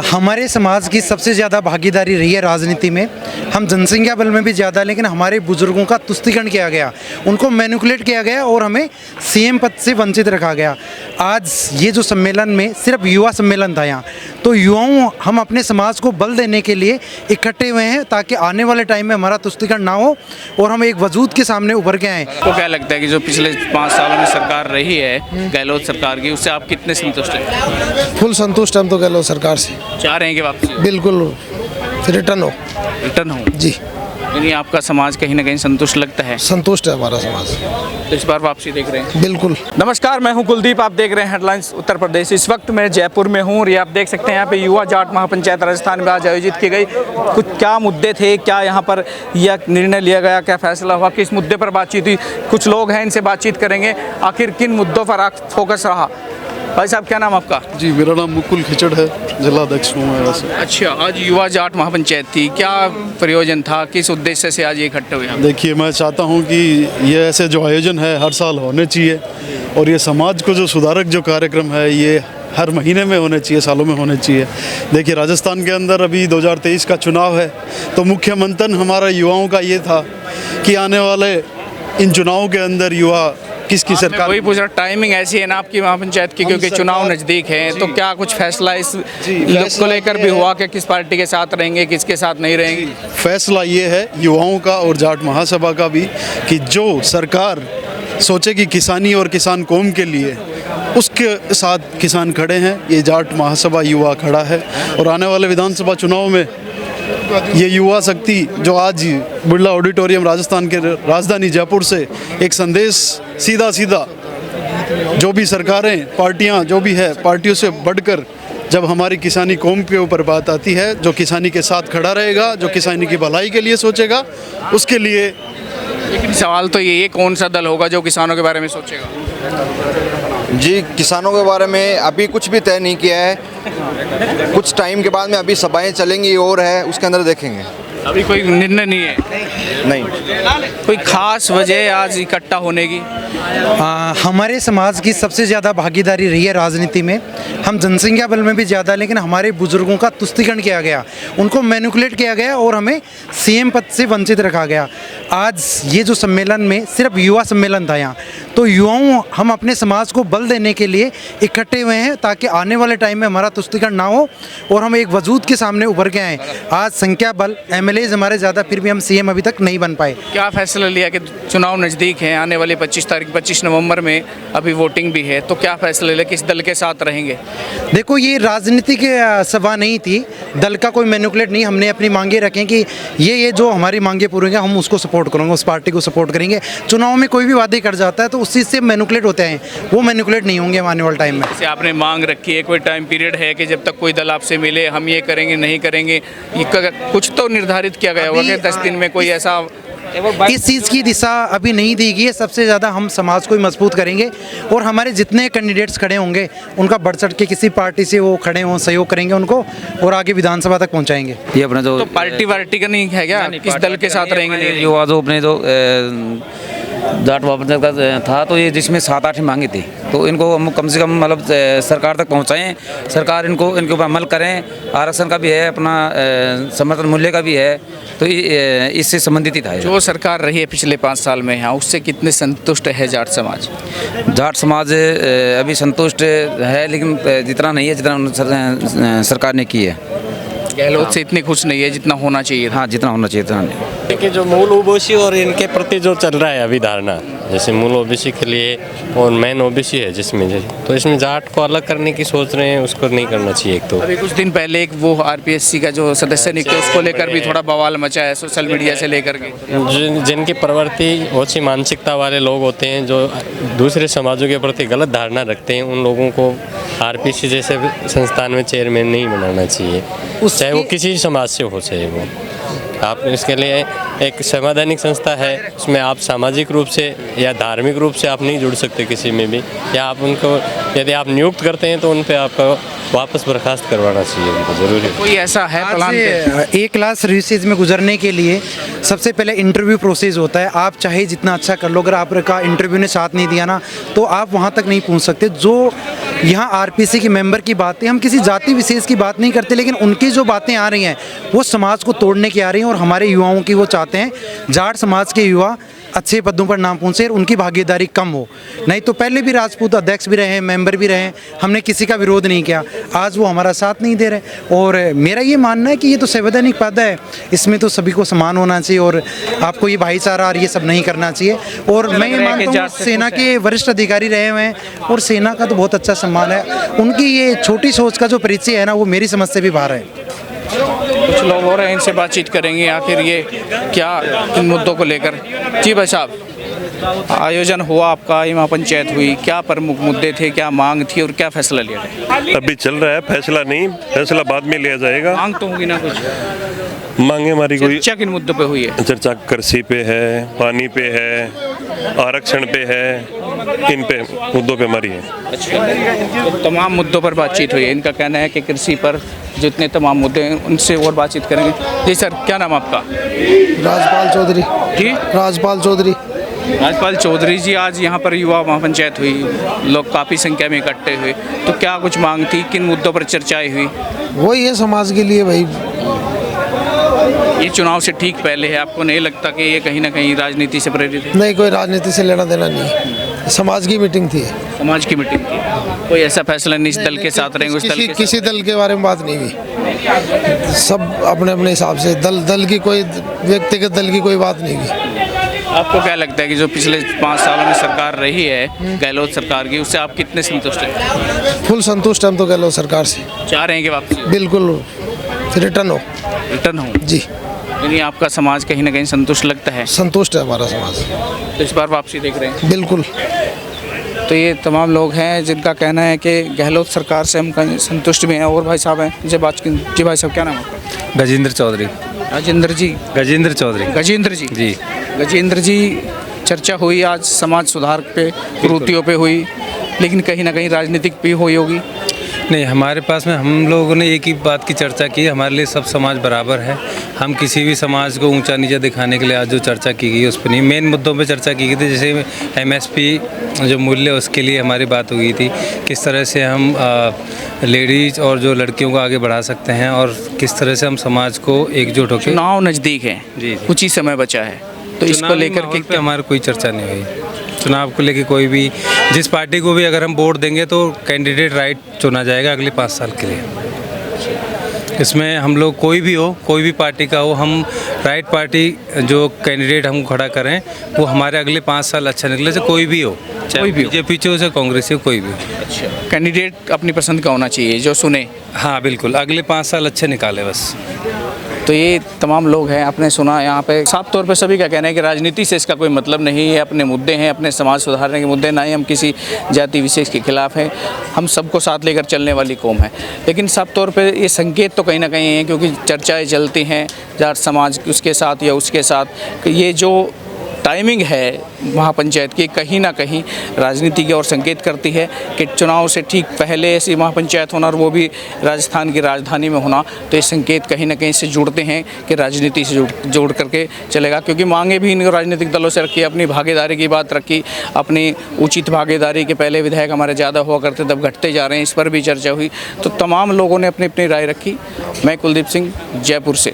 हमारे समाज की सबसे ज़्यादा भागीदारी रही है राजनीति में। हम जनसंख्या बल में भी ज़्यादा, लेकिन हमारे बुजुर्गों का तुष्टीकरण किया गया, उनको मैनिपुलेट किया गया और हमें सीएम पद से वंचित रखा गया। आज ये जो सम्मेलन में सिर्फ युवा सम्मेलन था यहाँ, तो युवाओं हम अपने समाज को बल देने के लिए इकट्ठे हुए हैं ताकि आने वाले टाइम में हमारा तुष्टीकरण ना हो और हम एक वजूद के सामने उभर के आएँ। आपको क्या लगता है कि जो पिछले 5 सालों में सरकार रही है गहलोत सरकार की, उससे आप कितने संतुष्ट हैं? फुल संतुष्ट हम तो गहलोत सरकार से। चाह रहे हैं कि वापसी बिल्कुल रिटर्न हो जी। यानी आपका समाज कहीं ना कहीं संतुष्ट लगता है? संतुष्ट है हमारा समाज, तो इस बार वापसी देख रहे हैं? बिल्कुल। नमस्कार, मैं हूं कुलदीप, आप देख रहे हैं हेडलाइंस उत्तर प्रदेश। इस वक्त मैं जयपुर में हूं और ये आप देख सकते हैं यहाँ पे युवा जाट महापंचायत राजस्थान में आज आयोजित की गई। कुछ क्या मुद्दे थे, क्या यहाँ पर यह निर्णय लिया गया, क्या फैसला हुआ, किस मुद्दे पर बातचीत हुई, कुछ लोग हैं इनसे बातचीत करेंगे। आखिर किन मुद्दों पर फोकस रहा? भाई साहब, क्या नाम आपका? जी, मेरा नाम मुकुल खिचड़ है, जिला अध्यक्ष हूँ मैं वैसे। अच्छा, आज युवा जाट महापंचायत थी, क्या प्रयोजन था, किस उद्देश्य से आज ये इकट्ठे हुए? देखिए, मैं चाहता हूँ कि ये ऐसे जो आयोजन है हर साल होने चाहिए और ये समाज को जो सुधारक जो कार्यक्रम है ये हर महीने में होने चाहिए, सालों में होने चाहिए। देखिए, राजस्थान के अंदर अभी 2023 का चुनाव है, तो मुख्य मंथन हमारा युवाओं का ये था कि आने वाले इन चुनावों के अंदर युवा किसकी सरकार। वही पूछ रहा, टाइमिंग ऐसी है ना आपकी महापंचायत की, क्योंकि चुनाव नज़दीक है, तो क्या कुछ फैसला इस को लेकर भी हुआ कि किस पार्टी के साथ रहेंगे, किसके साथ नहीं रहेंगे? फैसला ये है युवाओं का और जाट महासभा का भी कि जो सरकार सोचे कि किसानी और किसान कौम के लिए, उसके साथ किसान खड़े हैं। ये जाट महासभा युवा खड़ा है और आने वाले विधानसभा चुनाव में ये युवा शक्ति जो आज बिरला ऑडिटोरियम राजस्थान के राजधानी जयपुर से एक संदेश सीधा जो भी सरकारें, पार्टियां जो भी है, पार्टियों से बढ़कर जब हमारी किसानी कौम के ऊपर बात आती है, जो किसानी के साथ खड़ा रहेगा, जो किसानी की भलाई के लिए सोचेगा, उसके लिए। लेकिन सवाल तो ये, कौन सा दल होगा जो किसानों के बारे में सोचेगा? जी, किसानों के बारे में अभी कुछ भी तय नहीं किया है। कुछ टाइम के बाद में अभी सभाएं चलेंगी और है, उसके अंदर देखेंगे। अभी कोई निर्णय नहीं है? नहीं। कोई खास वजह आज इकट्ठा होने की? हमारे समाज की सबसे ज़्यादा भागीदारी रही है राजनीति में। हम जनसंख्या बल में भी ज़्यादा, लेकिन हमारे बुजुर्गों का तुष्टीकरण किया गया, उनको मैनिपुलेट किया गया और हमें सीएम पद से वंचित रखा गया। आज ये जो सम्मेलन में सिर्फ युवा सम्मेलन था यहाँ, तो युवाओं हम अपने समाज को बल देने के लिए इकट्ठे हुए हैं ताकि आने वाले टाइम में हमारा तुष्टीकरण ना हो और हम एक वजूद के सामने उभर के आएँ। आज संख्या बल एमएलएज हमारे ज़्यादा, फिर भी हम सीएम अभी तक नहीं बन पाए। क्या फैसला लिया कि चुनाव नज़दीक है, आने वाली 25 नवंबर में अभी वोटिंग भी है, तो क्या फैसला लिया, किस दल के साथ रहेंगे? देखो, ये राजनीति की सभा नहीं थी, दल का कोई मैनिपुलेट नहीं। हमने अपनी मांगे रखें कि ये जो हमारी मांगे पूरी होंगे, हम उसको सपोर्ट करेंगे, उस पार्टी को सपोर्ट करेंगे। चुनाव में कोई भी वादे कर जाता है तो उस चीज़ से मैनिपुलेट होते हैं, वो मैनिपुलेट नहीं होंगे आने वाले टाइम में। जैसे आपने मांग रखी है, कोई टाइम पीरियड है कि जब तक कोई दल आपसे मिले हम ये करेंगे नहीं करेंगे, कुछ तो निर्धारित किया गया होगा कि 10 दिन में कोई ऐसा? इस चीज़ की दिशा अभी नहीं दी गई है। सबसे ज़्यादा हम समाज को ही मजबूत करेंगे और हमारे जितने कैंडिडेट्स खड़े होंगे उनका बढ़ चढ़ के किसी पार्टी से वो खड़े हों, सहयोग करेंगे उनको और आगे विधानसभा तक पहुंचाएंगे। ये अपना जो तो पार्टी का नहीं है क्या, किस दल के साथ रहेंगे? युवा जो अपने जो जाट महापंचायत का था, तो ये जिसमें 7-8 मांगे थी, तो इनको हम कम से कम मतलब सरकार तक पहुंचाएं, सरकार इनके ऊपर अमल करें। आरक्षण का भी है, अपना समर्थन मूल्य का भी है, तो इससे संबंधित ही था। जो सरकार रही है पिछले 5 साल में यहाँ, उससे कितने संतुष्ट है जाट समाज? जाट समाज अभी संतुष्ट है, लेकिन जितना नहीं है जितना सरकार ने की है। गहलोत से इतनी खुश नहीं है जितना होना चाहिए था। हाँ, जितना होना चाहिए था। देखिए, जो मूल ओबीसी और इनके प्रति जो चल रहा है अभी धारणा, जैसे मूल ओबीसी के लिए और मेन ओबीसी है जिसमें, तो इसमें जाट को अलग करने की सोच रहे हैं, उसको नहीं करना चाहिए। एक तो अभी कुछ दिन पहले एक वो आरपीएससी का जो सदस्य निकले, उसको लेकर भी थोड़ा बवाल मचा है सोशल मीडिया से लेकर के। जिनकी प्रवृत्ति ओछी मानसिकता वाले लोग होते हैं, जो दूसरे समाजों के प्रति गलत धारणा रखते हैं, उन लोगों को आरपीएससी जैसे संस्थान में चेयरमैन नहीं बनाना चाहिए, चाहे वो किसी समाज से हो, चाहे वो आप। इसके लिए एक संवैधानिक संस्था है, उसमें आप सामाजिक रूप से या धार्मिक रूप से आप नहीं जुड़ सकते किसी में भी, या आप उनको यदि आप नियुक्त करते हैं तो उन पे आपको वापस बर्खास्त करवाना चाहिए, उनको जरूरी है। कोई ऐसा है प्लान? एक क्लास सर्विसेज में गुजरने के लिए सबसे पहले इंटरव्यू प्रोसेस होता है। आप चाहे जितना अच्छा कर लो, अगर आपका इंटरव्यू ने साथ नहीं दिया ना, तो आप वहाँ तक नहीं पहुँच सकते। जो यहाँ आरपीसी के मेंबर की बातें, हम किसी जाति विशेष की बात नहीं करते, लेकिन उनकी जो बातें आ रही हैं वो समाज को तोड़ने की आ रही हैं और हमारे युवाओं की वो चाहते हैं जाट समाज के युवा अच्छे पदों पर नाम पहुँचे और उनकी भागीदारी कम हो। नहीं तो पहले भी राजपूत अध्यक्ष भी रहे, मेंबर भी रहे, हमने किसी का विरोध नहीं किया, आज वो हमारा साथ नहीं दे रहे। और मेरा ये मानना है कि ये तो संवैधानिक पद है, इसमें तो सभी को समान होना चाहिए और आपको ये भाईचारा और ये सब नहीं करना चाहिए। और मैं ये मानता हूँ सेना के वरिष्ठ अधिकारी रहे हुए हैं और सेना का तो बहुत अच्छा सम्मान है, उनकी ये छोटी सोच का जो परिचय है ना वो मेरी समझ से भी बाहर है। कुछ लोग और हैं, इनसे बातचीत करेंगे आखिर ये क्या इन मुद्दों को लेकर। जी भाई साहब, आयोजन हुआ आपका, ये महापंचायत हुई, क्या प्रमुख मुद्दे थे, क्या मांग थी और क्या फैसला लिया गया? अभी चल रहा है, फैसला नहीं, फैसला बाद में लिया जाएगा। मांग तो होगी ना कुछ? मांगे हमारी कोई चर्चा किन मुद्दों पे हुई है? चर्चा कृषि पे है, पानी पे है, आरक्षण पे है, इन पे मुद्दों पे हमारी है। अच्छा, तो तमाम मुद्दों पर बातचीत हुई है। इनका कहना है कि कृषि पर जितने तमाम मुद्दे हैं उनसे और बातचीत करेंगे। जी सर, क्या नाम आपका? राजपाल चौधरी। जी, राजपाल चौधरी। राजपाल चौधरी जी, आज यहाँ पर युवा महापंचायत हुई, लोग काफ़ी संख्या में इकट्ठे हुए, तो क्या कुछ मांग थी, किन मुद्दों पर चर्चाएं हुई? वही है समाज के लिए भाई। ये चुनाव से ठीक पहले है, आपको नहीं लगता कि ये कहीं ना कहीं राजनीति से प्रेरित है? नहीं, कोई राजनीति से लेना देना नहीं, समाज की मीटिंग थी। समाज की मीटिंग थी, कोई ऐसा फैसला नहीं इस दल के साथ रहेंगे उस दल के किसी दल के बारे में बात नहीं हुई, सब अपने अपने हिसाब से, दल की कोई व्यक्तिगत दल की कोई बात नहीं हुई। आपको क्या लगता है कि जो पिछले 5 सालों में सरकार रही है गहलोत सरकार की, उससे आप कितने संतुष्ट हैं? फुल संतुष्ट हम तो गहलोत सरकार से। चाह रहे हैं कि वापसी हो? बिल्कुल, फिर रिटर्न हो। रिटर्न हो जी। यानी आपका समाज कहीं ना कहीं संतुष्ट लगता है? संतुष्ट है हमारा समाज। तो इस बार वापसी देख रहे हैं? बिल्कुल। तो ये तमाम लोग हैं जिनका कहना है कि गहलोत सरकार से हम कहीं संतुष्ट भी हैं। और भाई साहब हैं जी, बात की। जी भाई साहब, क्या नाम है आपका? गजेंद्र चौधरी। राजेंद्र जी? गजेंद्र चौधरी। गजेंद्र जी? जी। गजेंद्र जी, चर्चा हुई आज समाज सुधार पे, कुरीतियों पे हुई, लेकिन कहीं ना कहीं राजनीतिक भी हुई होगी। नहीं, हमारे पास में हम लोगों ने एक ही बात की चर्चा की, हमारे लिए सब समाज बराबर है। हम किसी भी समाज को ऊंचा नीचा दिखाने के लिए आज जो चर्चा की गई उस पर नहीं, मेन मुद्दों पे चर्चा की गई थी। जैसे एमएसपी जो मूल्य उसके लिए हमारी बात हुई थी, किस तरह से हम लेडीज़ और जो लड़कियों को आगे बढ़ा सकते हैं और किस तरह से हम समाज को एकजुट होकर। चुनाव नज़दीक है, जी। कुछ ही समय बचा है, तो इसको लेकर के हमारी कोई चर्चा नहीं हुई। चुनाव को लेके कोई भी, जिस पार्टी को भी अगर हम वोट देंगे तो कैंडिडेट राइट चुना जाएगा अगले 5 साल के लिए। इसमें हम लोग कोई भी हो, कोई भी पार्टी का हो, हम राइट पार्टी जो कैंडिडेट हम खड़ा करें वो हमारे अगले 5 साल अच्छा निकले, से कोई भी हो, कोई भी हो, बीजेपी हो चाहे कांग्रेस हो, कोई भी हो। अच्छा, कैंडिडेट अपनी पसंद का होना चाहिए जो सुने। हाँ बिल्कुल, अगले 5 साल अच्छे निकाले बस। तो ये तमाम लोग हैं, आपने सुना यहाँ पे साफ तौर पे सभी का कहना है कि राजनीति से इसका कोई मतलब नहीं है, अपने मुद्दे हैं, अपने समाज सुधारने के मुद्दे, ना ही हम किसी जाति विशेष के खिलाफ हैं, हम सबको साथ लेकर चलने वाली कौम है। लेकिन साफ तौर पे ये संकेत तो कहीं ना कहीं है, क्योंकि चर्चाएं चलती हैं जाट समाज उसके साथ या उसके साथ, कि ये जो टाइमिंग है महापंचायत की कहीं ना कहीं राजनीति की ओर संकेत करती है कि चुनाव से ठीक पहले ऐसी महापंचायत होना और वो भी राजस्थान की राजधानी में होना, तो ये संकेत कहीं ना कहीं से जुड़ते हैं कि राजनीति से जोड़ करके चलेगा। क्योंकि मांगे भी इन राजनीतिक दलों से रखी, अपनी भागीदारी की बात रखी, अपनी उचित भागीदारी के पहले विधायक हमारे ज़्यादा हुआ करते तब घटते जा रहे हैं, इस पर भी चर्चा हुई। तो तमाम लोगों ने अपनी अपनी राय रखी। मैं कुलदीप सिंह, जयपुर से।